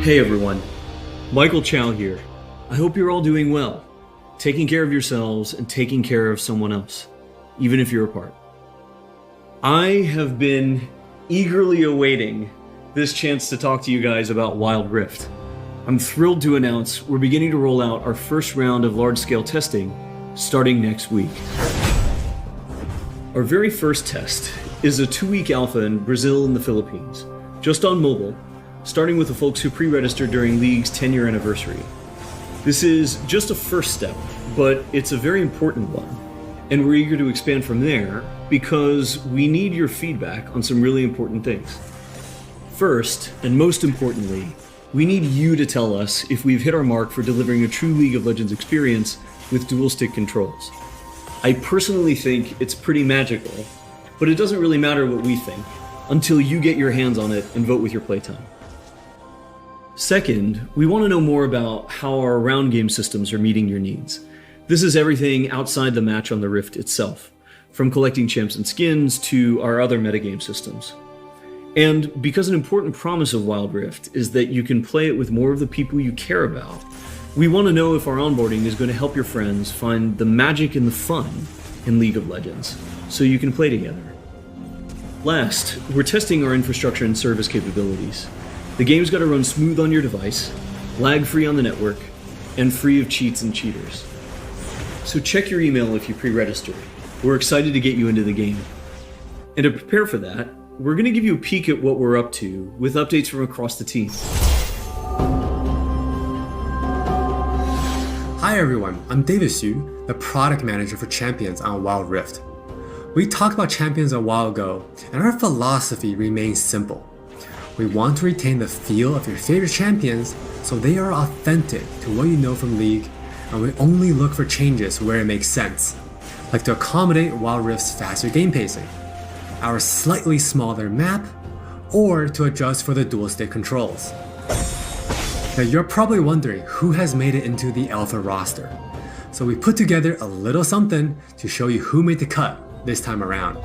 Hey everyone, Michael Chow here. I hope you're all doing well, taking care of yourselves and taking care of someone else, even if you're apart. I have been eagerly awaiting this chance to talk to you guys about Wild Rift. I'm thrilled to announce we're beginning to roll out our first round of large-scale testing starting next week. Our very first test is a 2-week alpha in Brazil and the Philippines, just on mobile, starting with the folks who pre-registered during League's 10-year anniversary. This is just a first step, but it's a very important one, and we're eager to expand from there because we need your feedback on some really important things. First, and most importantly, we need you to tell us if we've hit our mark for delivering a true League of Legends experience with dual-stick controls. I personally think it's pretty magical, but it doesn't really matter what we think until you get your hands on it and vote with your playtime. Second, we want to know more about how our round game systems are meeting your needs. This is everything outside the match on the Rift itself, from collecting champs and skins to our other metagame systems. And because an important promise of Wild Rift is that you can play it with more of the people you care about, we want to know if our onboarding is going to help your friends find the magic and the fun in League of Legends, so you can play together. Last, we're testing our infrastructure and service capabilities. The game's got to run smooth on your device, lag-free on the network, and free of cheats and cheaters. So check your email if you pre-registered. We're excited to get you into the game. And to prepare for that, we're going to give you a peek at what we're up to with updates from across the team. Hi everyone, I'm David Xu, the product manager for Champions on Wild Rift. We talked about Champions a while ago, and our philosophy remains simple. We want to retain the feel of your favorite champions so they are authentic to what you know from League, and we only look for changes where it makes sense, like to accommodate Wild Rift's faster game pacing, our slightly smaller map, or to adjust for the dual stick controls. Now you're probably wondering who has made it into the alpha roster, so we put together a little something to show you who made the cut this time around.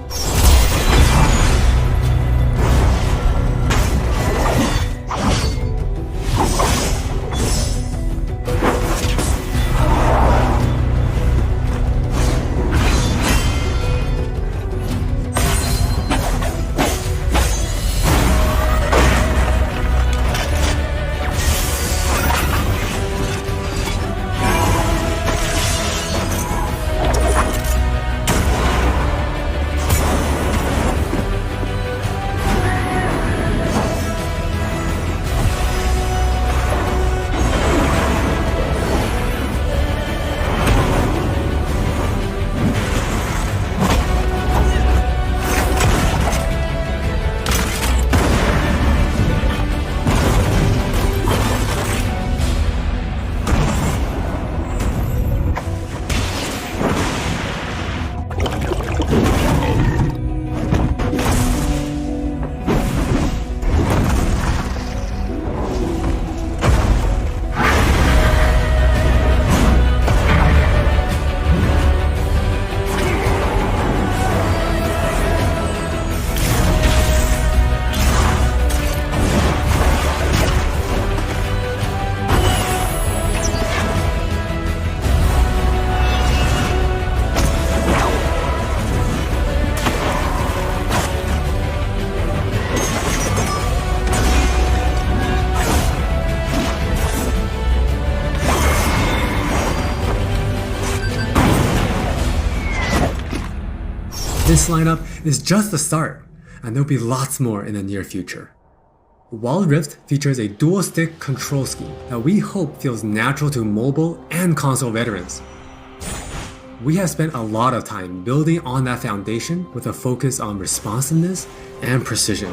This lineup is just the start, and there'll be lots more in the near future. Wild Rift features a dual-stick control scheme that we hope feels natural to mobile and console veterans. We have spent a lot of time building on that foundation with a focus on responsiveness and precision.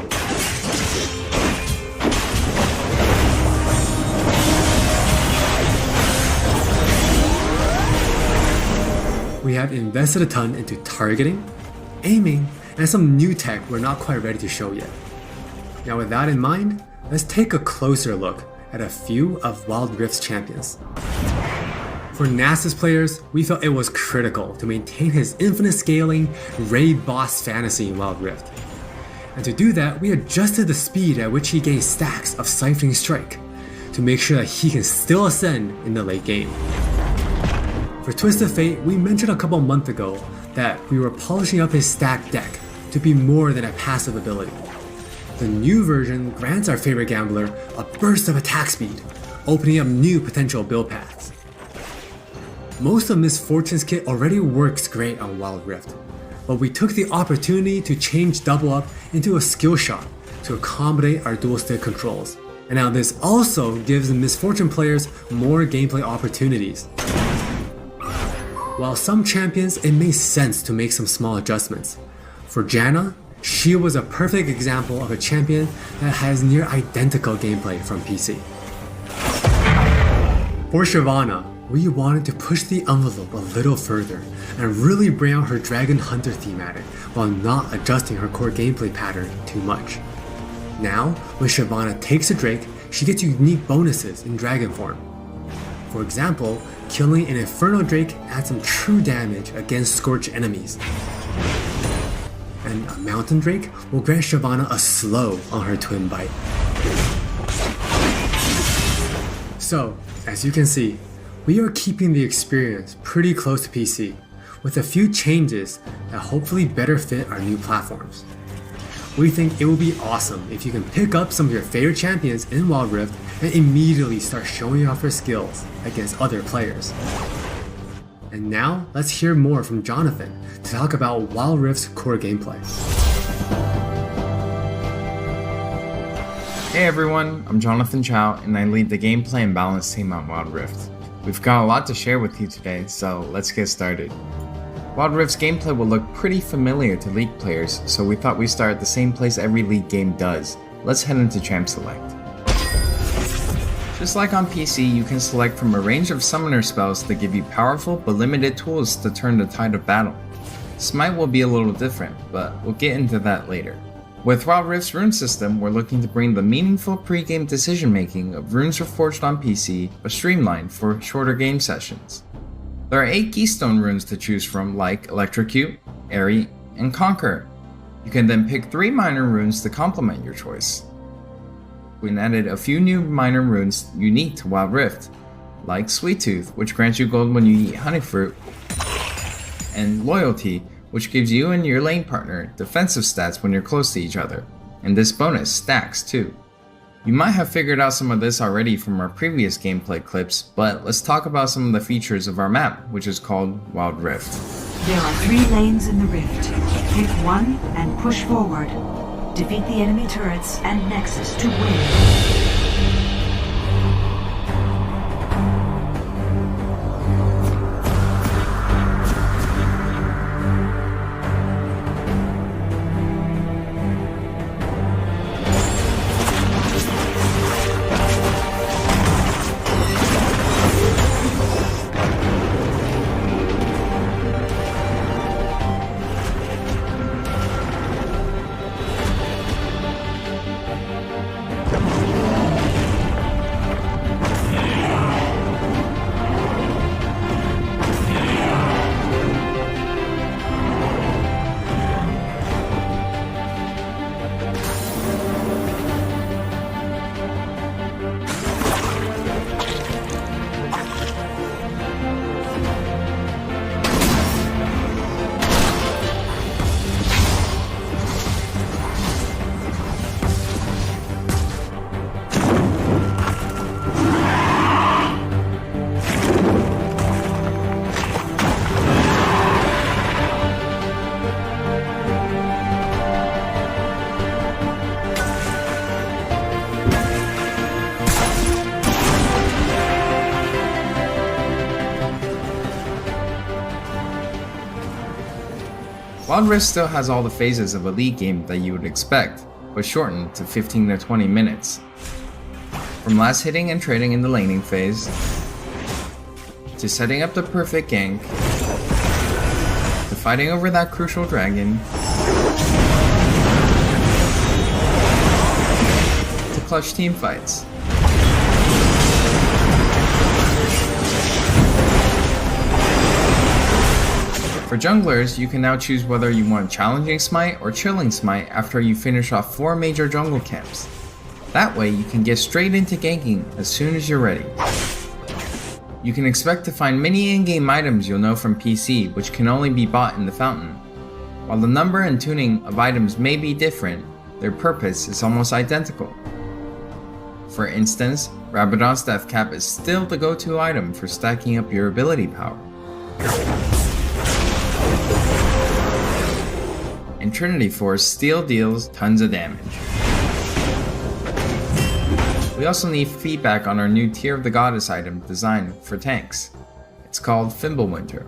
We have invested a ton into targeting, aiming, and some new tech we're not quite ready to show yet. Now with that in mind, let's take a closer look at a few of Wild Rift's champions. For Nasus players, we felt it was critical to maintain his infinite scaling raid boss fantasy in Wild Rift. And to do that, we adjusted the speed at which he gained stacks of Siphoning Strike, to make sure that he can still ascend in the late game. For Twisted Fate, we mentioned a couple months ago that we were polishing up his stacked deck to be more than a passive ability. The new version grants our favorite gambler a burst of attack speed, opening up new potential build paths. Most of Miss Fortune's kit already works great on Wild Rift, but we took the opportunity to change Double Up into a skill shot to accommodate our dual stick controls. And now this also gives Miss Fortune players more gameplay opportunities. While some champions, it made sense to make some small adjustments. For Janna, she was a perfect example of a champion that has near identical gameplay from PC. For Shyvana, we wanted to push the envelope a little further and really bring out her Dragon Hunter thematic while not adjusting her core gameplay pattern too much. Now, when Shyvana takes a Drake, she gets unique bonuses in dragon form. For example, killing an Inferno Drake adds some true damage against Scorch enemies. And a Mountain Drake will grant Shyvana a slow on her Twin Bite. So, as you can see, we are keeping the experience pretty close to PC, with a few changes that hopefully better fit our new platforms. We think it will be awesome if you can pick up some of your favorite champions in Wild Rift and immediately start showing off your skills against other players. And now, let's hear more from Jonathan to talk about Wild Rift's core gameplay. Hey everyone, I'm Jonathan Chow and I lead the gameplay and balance team on Wild Rift. We've got a lot to share with you today, so let's get started. Wild Rift's gameplay will look pretty familiar to League players, so we thought we'd start at the same place every League game does. Let's head into Champ Select. Just like on PC, you can select from a range of summoner spells that give you powerful but limited tools to turn the tide of battle. Smite will be a little different, but we'll get into that later. With Wild Rift's rune system, we're looking to bring the meaningful pre-game decision making of Runes Reforged on PC, but streamlined for shorter game sessions. There are 8 keystone runes to choose from, like Electrocute, Airy, and Conquer. You can then pick 3 minor runes to complement your choice. We added a few new minor runes unique to Wild Rift, like Sweet Tooth, which grants you gold when you eat honey fruit, and Loyalty, which gives you and your lane partner defensive stats when you're close to each other, and this bonus stacks too. You might have figured out some of this already from our previous gameplay clips, but let's talk about some of the features of our map, which is called Wild Rift. There are 3 lanes in the rift. Pick one and push forward. Defeat the enemy turrets and Nexus to win. Wild Rift still has all the phases of a League game that you would expect, but shortened to 15 to 20 minutes. From last hitting and trading in the laning phase, to setting up the perfect gank, to fighting over that crucial dragon, to clutch team fights. For junglers, you can now choose whether you want Challenging Smite or Chilling Smite after you finish off 4 major jungle camps. That way you can get straight into ganking as soon as you're ready. You can expect to find many in-game items you'll know from PC, which can only be bought in the fountain. While the number and tuning of items may be different, their purpose is almost identical. For instance, Rabadon's Death Cap is still the go-to item for stacking up your ability power. And Trinity Force still deals tons of damage. We also need feedback on our new Tear of the Goddess item designed for tanks. It's called Fimbulwinter,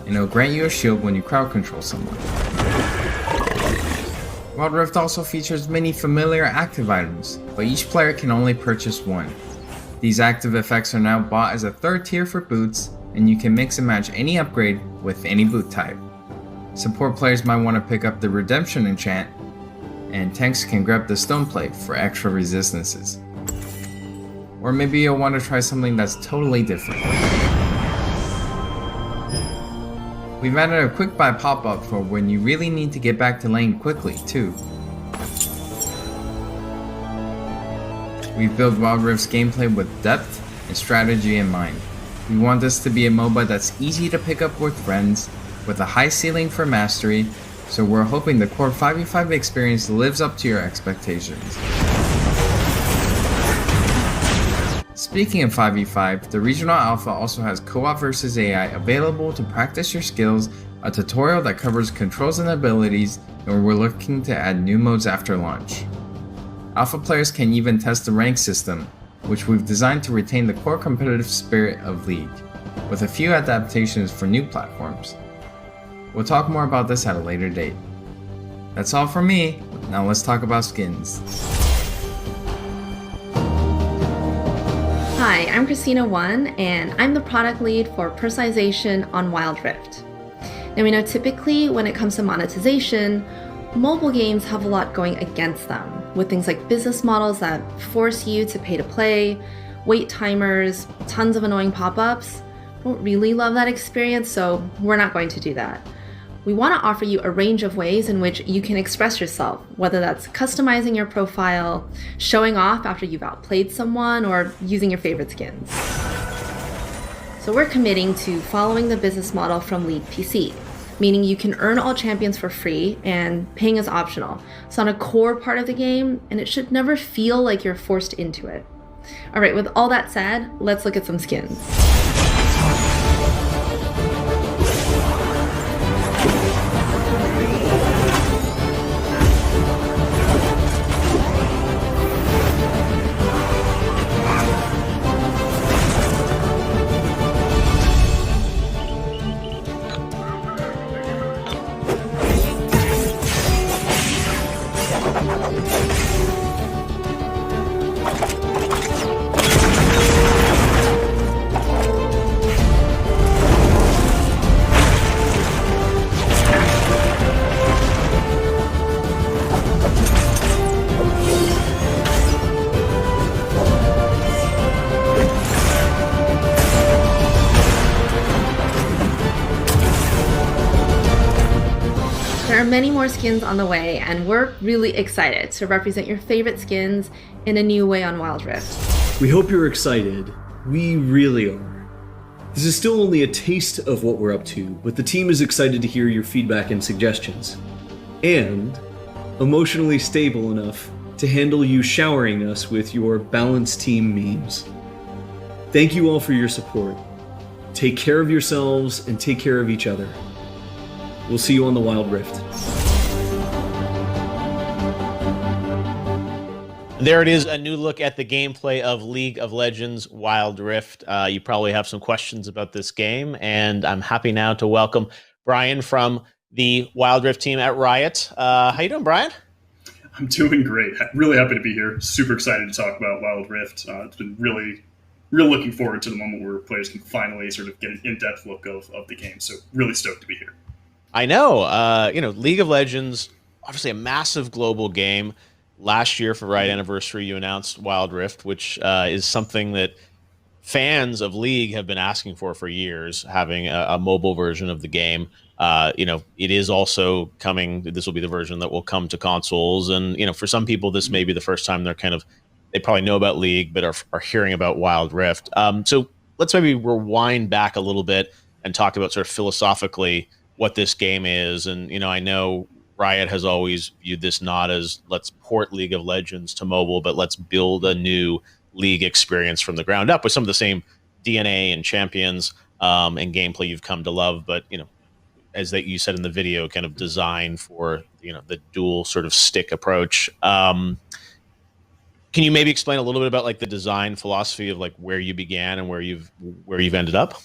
and it'll grant you a shield when you crowd control someone. Wild Rift also features many familiar active items, but each player can only purchase one. These active effects are now bought as a third tier for boots, and you can mix and match any upgrade with any boot type. Support players might want to pick up the Redemption enchant, and tanks can grab the Stone Plate for extra resistances. Or maybe you'll want to try something that's totally different. We've added a quick buy pop-up for when you really need to get back to lane quickly, too. We've built Wild Rift's gameplay with depth and strategy in mind. We want this to be a MOBA that's easy to pick up with friends, with a high ceiling for mastery, so we're hoping the core 5v5 experience lives up to your expectations. Speaking of 5v5, the Regional Alpha also has Co-op vs AI available to practice your skills, a tutorial that covers controls and abilities, and we're looking to add new modes after launch. Alpha players can even test the rank system, which we've designed to retain the core competitive spirit of League, with a few adaptations for new platforms. We'll talk more about this at a later date. That's all from me, now let's talk about skins. Hi, I'm Christina1, and I'm the product lead for personalization on Wild Rift. Now we know typically when it comes to monetization, mobile games have a lot going against them, with things like business models that force you to pay to play, wait timers, tons of annoying pop-ups. I don't really love that experience, so we're not going to do that. We want to offer you a range of ways in which you can express yourself, whether that's customizing your profile, showing off after you've outplayed someone, or using your favorite skins. So we're committing to following the business model from League PC, meaning you can earn all champions for free and paying is optional. It's not a core part of the game, and it should never feel like you're forced into it. All right, with all that said, let's look at some skins. There are many more skins on the way, and we're really excited to represent your favorite skins in a new way on Wild Rift. We hope you're excited. We really are. This is still only a taste of what we're up to, but the team is excited to hear your feedback and suggestions. And emotionally stable enough to handle you showering us with your balanced team memes. Thank you all for your support. Take care of yourselves and take care of each other. We'll see you on the Wild Rift. There it is, a new look at the gameplay of League of Legends Wild Rift. You probably have some questions about this game, and I'm happy now to welcome Brian from the Wild Rift team at Riot. How you doing, Brian? I'm doing great. Really happy to be here. Super excited to talk about Wild Rift. It's been really looking forward to the moment where players can finally sort of get an in-depth look of the game. So really stoked to be here. I know. League of Legends, obviously a massive global game. Last year for Riot Anniversary, you announced Wild Rift, which is something that fans of League have been asking for years, having a mobile version of the game. It is also coming. This will be the version that will come to consoles. And, for some people, this may be the first time they're kind of they probably know about League, but are hearing about Wild Rift. So let's maybe rewind back a little bit and talk about sort of philosophically what this game is. And, I know Riot has always viewed this not as let's port League of Legends to mobile, but let's build a new League experience from the ground up with some of the same DNA and champions and gameplay you've come to love. But, as that you said in the video, kind of designed for, the dual sort of stick approach. Can you maybe explain a little bit about like the design philosophy of like where you began and where you've ended up?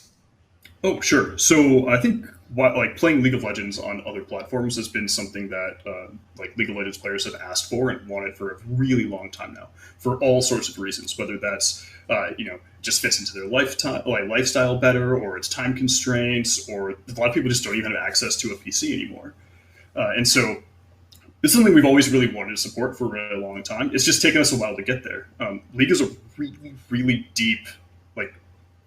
Oh, sure. So I think like playing League of Legends on other platforms has been something that like League of Legends players have asked for and wanted for a really long time now, for all sorts of reasons. Whether that's just fits into their lifestyle better, or it's time constraints, or a lot of people just don't even have access to a PC anymore. And so it's something we've always really wanted to support for a really long time. It's just taken us a while to get there. League is a really, really deep, like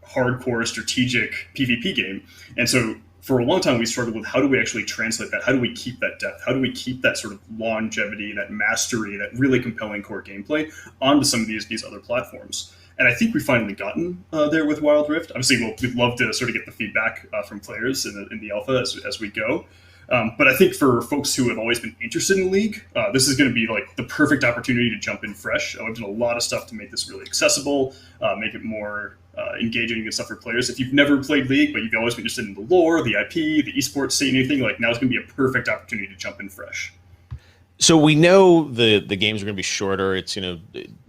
hardcore strategic PvP game. And so for a long time, we struggled with how do we actually translate that? How do we keep that depth? How do we keep that sort of longevity, that mastery, that really compelling core gameplay onto some of these other platforms? And I think we've finally gotten there with Wild Rift. Obviously, we'd love to sort of get the feedback from players in the alpha as we go. But I think for folks who have always been interested in League, this is going to be like the perfect opportunity to jump in fresh. I've done a lot of stuff to make this really accessible, make it more engaging and stuff for players. If you've never played League, but you've always been interested in the lore, the IP, the esports scene, anything, like now is going to be a perfect opportunity to jump in fresh. So we know the games are going to be shorter. It's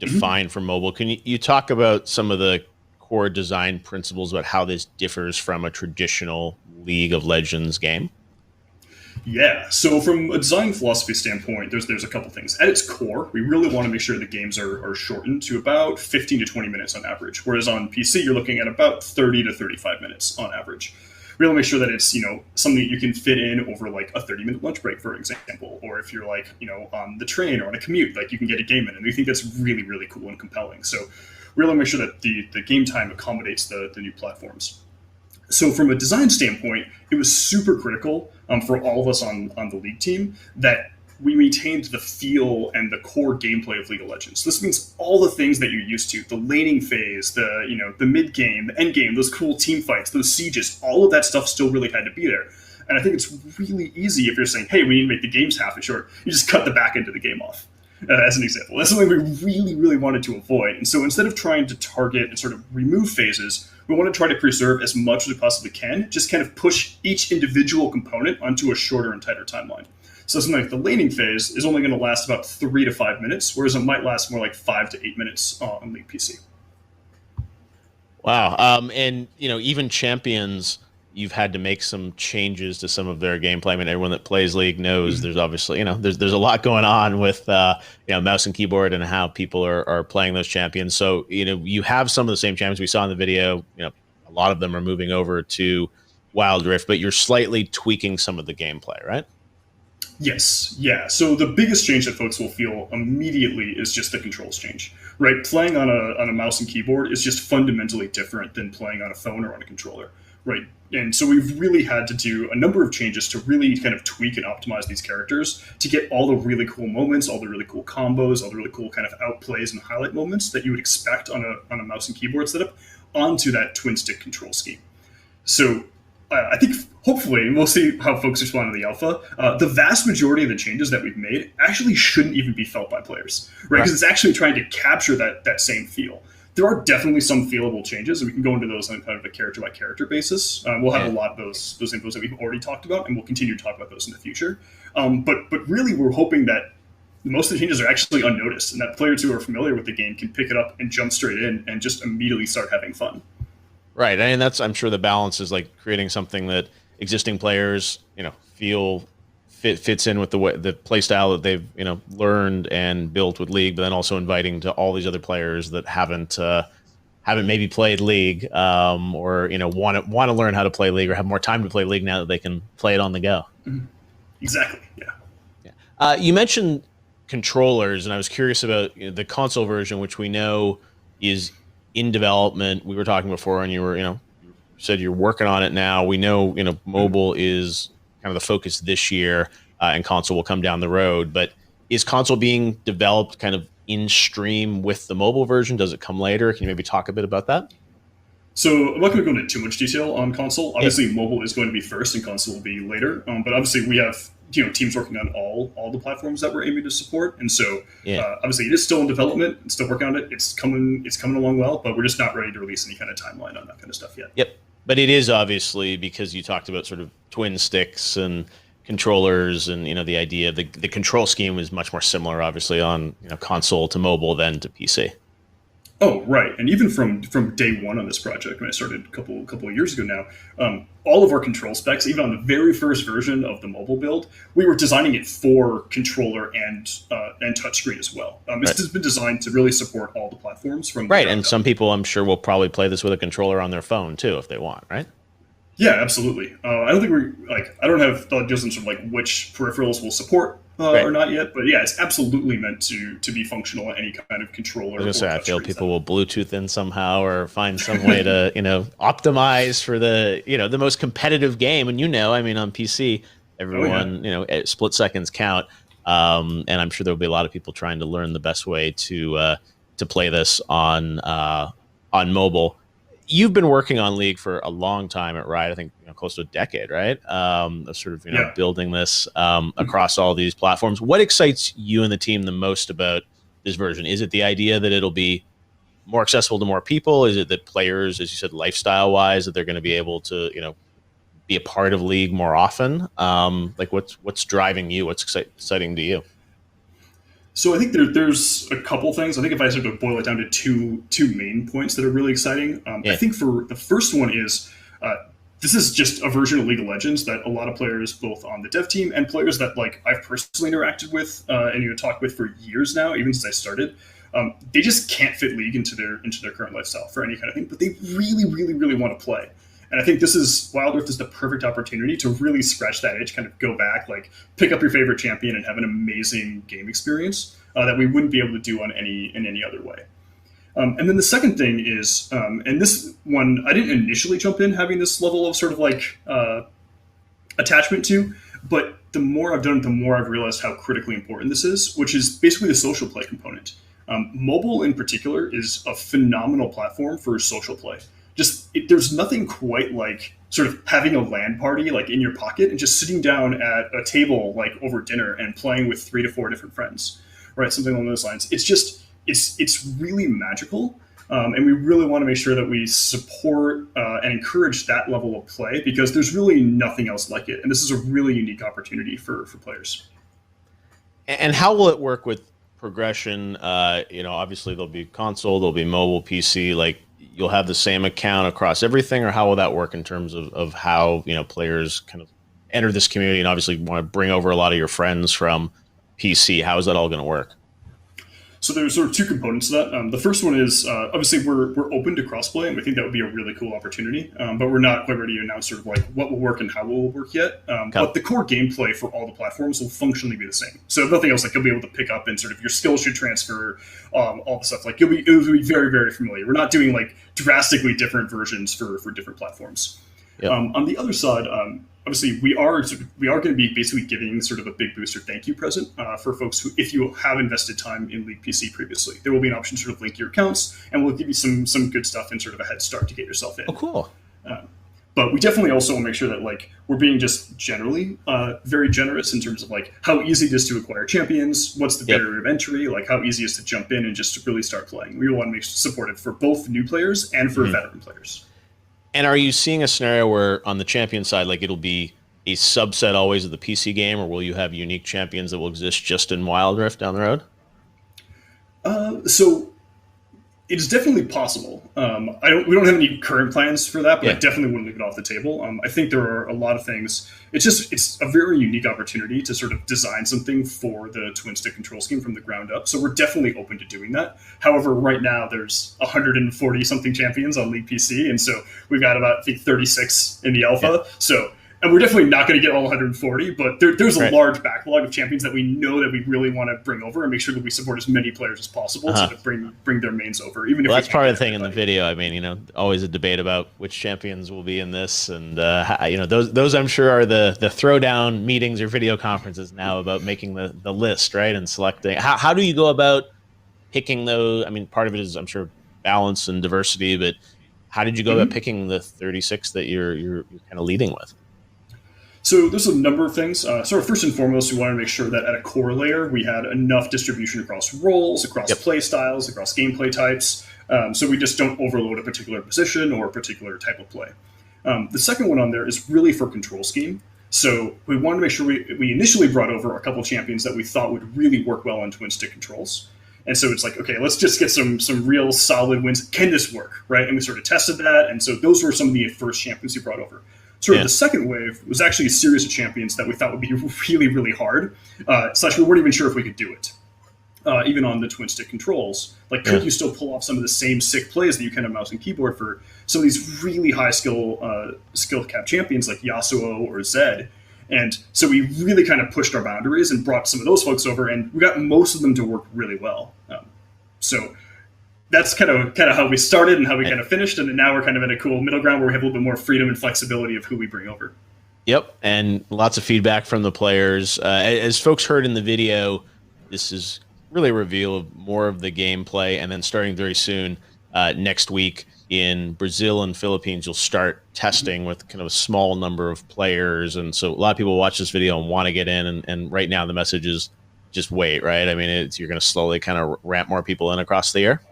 defined for mobile. Can you talk about some of the core design principles about how this differs from a traditional League of Legends game? Yeah, so from a design philosophy standpoint, there's a couple things. At its core, we really want to make sure the games are shortened to about 15 to 20 minutes on average, whereas on PC, you're looking at about 30 to 35 minutes on average. We want to make sure that it's, something that you can fit in over like a 30-minute lunch break, for example, or if you're like, on the train or on a commute, like you can get a game in, and we think that's really, really cool and compelling. So we really make sure that the game time accommodates the new platforms. So from a design standpoint, it was super critical for all of us on the League team that we maintained the feel and the core gameplay of League of Legends. This means all the things that you're used to, the laning phase, the mid game, the end game, those cool team fights, those sieges, all of that stuff still really had to be there. And I think it's really easy if you're saying, hey, we need to make the games half as short, you just cut the back end of the game off. As an example. That's something we really, really wanted to avoid. And so instead of trying to target and sort of remove phases, we want to try to preserve as much as we possibly can, just kind of push each individual component onto a shorter and tighter timeline. So something like the laning phase is only going to last about 3 to 5 minutes, whereas it might last more like 5 to 8 minutes on League PC. Wow. And, even champions, you've had to make some changes to some of their gameplay. I mean, everyone that plays League knows there's obviously, there's a lot going on with, mouse and keyboard and how people are playing those champions. So, you have some of the same champions we saw in the video. A lot of them are moving over to Wild Rift, but you're slightly tweaking some of the gameplay, right? Yes. Yeah. So the biggest change that folks will feel immediately is just the controls change, right? Playing on a mouse and keyboard is just fundamentally different than playing on a phone or on a controller. Right. And so we've really had to do a number of changes to really kind of tweak and optimize these characters to get all the really cool moments, all the really cool combos, all the really cool kind of outplays and highlight moments that you would expect on a mouse and keyboard setup onto that twin stick control scheme. So I think hopefully, and we'll see how folks respond to the alpha, the vast majority of the changes that we've made actually shouldn't even be felt by players, right? Because it's actually trying to capture that same feel. There are definitely some feelable changes, and we can go into those on kind of a character-by-character basis. We'll have a lot of those infos that we've already talked about, and we'll continue to talk about those in the future. But really, we're hoping that most of the changes are actually unnoticed, and that players who are familiar with the game can pick it up and jump straight in and just immediately start having fun. Right, and I'm sure the balance is like creating something that existing players, feel fits in with the play style that they've learned and built with League, but then also inviting to all these other players that haven't maybe played League or want to learn how to play League or have more time to play League now that they can play it on the go. Mm-hmm. Exactly. Yeah. You mentioned controllers, and I was curious about the console version, which we know is in development. We were talking before, and you said you're working on it now. We know mobile is kind of the focus this year, and console will come down the road. But is console being developed kind of in stream with the mobile version? Does it come later? Can you maybe talk a bit about that? So I'm not going to go into too much detail on console. Obviously, mobile is going to be first, and console will be later. But obviously, we have teams working on all the platforms that we're aiming to support, and so obviously, it is still in development. It's still working on it. It's coming along well, but we're just not ready to release any kind of timeline on that kind of stuff yet. Yep, but it is obviously because you talked about sort of twin sticks and controllers, and the idea of the control scheme is much more similar, obviously, on console to mobile than to PC. Oh, right. And even from day one on this project, when I started a couple of years ago now, all of our control specs, even on the very first version of the mobile build, we were designing it for controller and touchscreen as well. This has been designed to really support all the platforms from right. And some people, I'm sure, will probably play this with a controller on their phone too, if they want, right? Yeah, absolutely. I don't think I don't have the ideas on sort of like which peripherals will support or not yet, but yeah, it's absolutely meant to be functional on any kind of controller. I was gonna say, I feel people will Bluetooth in somehow or find some way to optimize for the most competitive game. And I mean, on PC, everyone split seconds count, and I'm sure there'll be a lot of people trying to learn the best way to play this on mobile. You've been working on League for a long time at Riot, I think close to a decade, right? Of sort of building this across all these platforms. What excites you and the team the most about this version? Is it the idea that it'll be more accessible to more people? Is it that players, as you said, lifestyle-wise, that they're going to be able to be a part of League more often? What's driving you? What's exciting to you? So I think there's a couple things. I think if I sort of boil it down to two main points that are really exciting, I think for the first one is this is just a version of League of Legends that a lot of players, both on the dev team and players that I've personally interacted with and talked with for years now, even since I started, they just can't fit League into their current lifestyle for any kind of thing, but they really, really, really want to play. And I think Wild Rift is the perfect opportunity to really scratch that itch, kind of go back, pick up your favorite champion and have an amazing game experience that we wouldn't be able to do in any other way. And then the second thing is, and this one, I didn't initially jump in having this level of sort of attachment to, but the more I've done it, the more I've realized how critically important this is, which is basically the social play component. Mobile in particular is a phenomenal platform for social play. There's nothing quite like sort of having a LAN party in your pocket and just sitting down at a table over dinner and playing with 3 to 4 different friends, right? Something along those lines. It's really magical, and we really want to make sure that we support and encourage that level of play because there's really nothing else like it, and this is a really unique opportunity for players. And how will it work with progression? Obviously there'll be console, there'll be mobile, PC, you'll have the same account across everything, or how will that work in terms of how players kind of enter this community and obviously want to bring over a lot of your friends from PC? How is that all going to work? So there's sort of two components to that. The first one is obviously we're open to crossplay, and we think that would be a really cool opportunity. But we're not quite ready to announce sort of what will work and how it will work yet. But the core gameplay for all the platforms will functionally be the same. So if nothing else, you'll be able to pick up and sort of your skills should transfer, all the stuff. It will be very, very familiar. We're not doing drastically different versions for different platforms. Yep. On the other side, obviously, we are going to be basically giving sort of a big booster thank you present for folks who, if you have invested time in League PC previously, there will be an option to sort of link your accounts, and we'll give you some good stuff and sort of a head start to get yourself in. Oh, cool. But we definitely also want to make sure that we're being just generally very generous in terms of how easy it is to acquire champions, what's the barrier of entry, how easy it is to jump in and just to really start playing. We want to make supportive for both new players and for veteran players. And are you seeing a scenario where on the champion side, it'll be a subset always of the PC game, or will you have unique champions that will exist just in Wild Rift down the road? So it's definitely possible. We don't have any current plans for that, but I definitely wouldn't leave it off the table. I think there are a lot of things. It's a very unique opportunity to sort of design something for the twin stick control scheme from the ground up. So we're definitely open to doing that. However, right now there's 140 something champions on League PC, and so we've got about 36 in the alpha. So. And we're definitely not going to get all 140, but there's a large backlog of champions that we know that we really want to bring over and make sure that we support as many players as possible to bring their mains over. Even if that's part of the thing in the video. I mean, always a debate about which champions will be in this, and those I'm sure are the throwdown meetings or video conferences now about making the list, right, and selecting. How do you go about picking those? I mean, part of it is, I'm sure, balance and diversity, but how did you go about picking the 36 that you're kind of leading with? So there's a number of things. So first and foremost, we wanted to make sure that at a core layer, we had enough distribution across roles, across play styles, across gameplay types. So we just don't overload a particular position or a particular type of play. The second one on there is really for control scheme. So we wanted to make sure we initially brought over a couple champions that we thought would really work well on twin stick controls. And so it's like, okay, let's just get some real solid wins. Can this work, right? And we sort of tested that. And so those were some of the first champions we brought over. Sort of the second wave was actually a series of champions that we thought would be really, really hard, / we weren't even sure if we could do it, even on the twin stick controls. Like, could you still pull off some of the same sick plays that you can on mouse and keyboard for some of these really high skill cap champions like Yasuo or Zed? And so we really kind of pushed our boundaries and brought some of those folks over, and we got most of them to work really well. So that's kind of how we started and how we kind of finished, and then now we're kind of in a cool middle ground where we have a little bit more freedom and flexibility of who we bring over. Yep, and lots of feedback from the players. As folks heard in the video, this is really a reveal of more of the gameplay, and then starting very soon, next week in Brazil and Philippines, you'll start testing with kind of a small number of players, and so a lot of people watch this video and want to get in, and right now the message is just wait, right? I mean, you're going to slowly kind of ramp more people in across the year.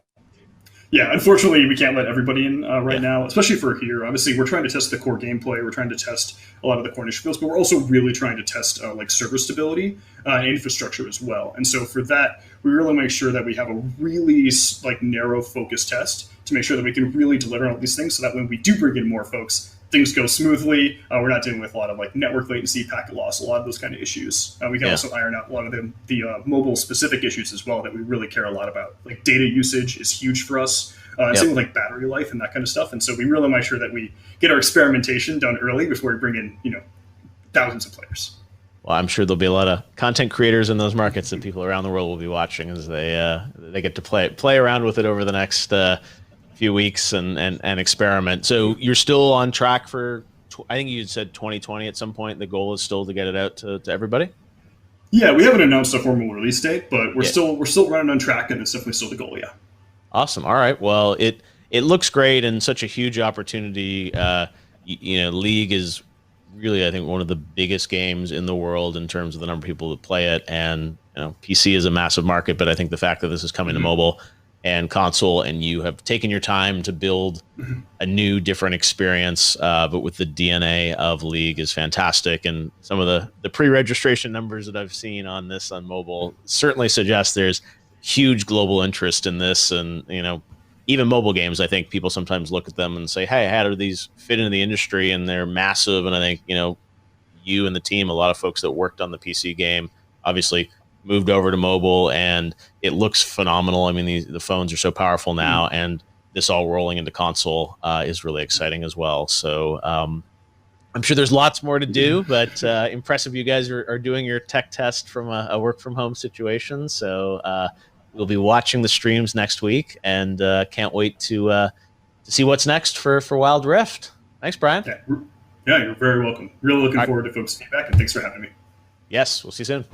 Yeah, unfortunately, we can't let everybody in right now, especially for here. Obviously, we're trying to test the core gameplay. We're trying to test a lot of the core initial skills, but we're also really trying to test like server stability and infrastructure as well. And so for that, we really make sure that we have a really like narrow focus test to make sure that we can really deliver on all these things so that when we do bring in more folks, things go smoothly. We're not dealing with a lot of like network latency, packet loss, a lot of those kind of issues. We can also iron out a lot of the mobile specific issues as well that we really care a lot about. Like data usage is huge for us. Same with like battery life and that kind of stuff. And so we really make sure that we get our experimentation done early before we bring in, thousands of players. Well, I'm sure there'll be a lot of content creators in those markets that people around the world will be watching as they get to play around with it over the next few weeks and experiment. So you're still on track for, I think you said 2020 at some point. The goal is still to get it out to everybody. Yeah, we haven't announced a formal release date, but we're still running on track, and it's definitely still the goal. Yeah. Awesome. All right. Well, it looks great and such a huge opportunity. League is really, I think, one of the biggest games in the world in terms of the number of people that play it, and PC is a massive market. But I think the fact that this is coming to mobile and console, and you have taken your time to build a new, different experience, but with the DNA of League is fantastic. And some of the pre-registration numbers that I've seen on this on mobile certainly suggest there's huge global interest in this. And, even mobile games, I think people sometimes look at them and say, hey, how do these fit into the industry? And they're massive. And I think, you and the team, a lot of folks that worked on the PC game, obviously moved over to mobile, and it looks phenomenal. I mean, the phones are so powerful now, and this all rolling into console is really exciting as well. So I'm sure there's lots more to do, but impressive you guys are doing your tech test from a work from home situation. So we'll be watching the streams next week, and can't wait to see what's next for Wild Rift. Thanks, Brian. Yeah, you're very welcome. Really looking forward to folks' feedback, and thanks for having me. Yes, we'll see you soon.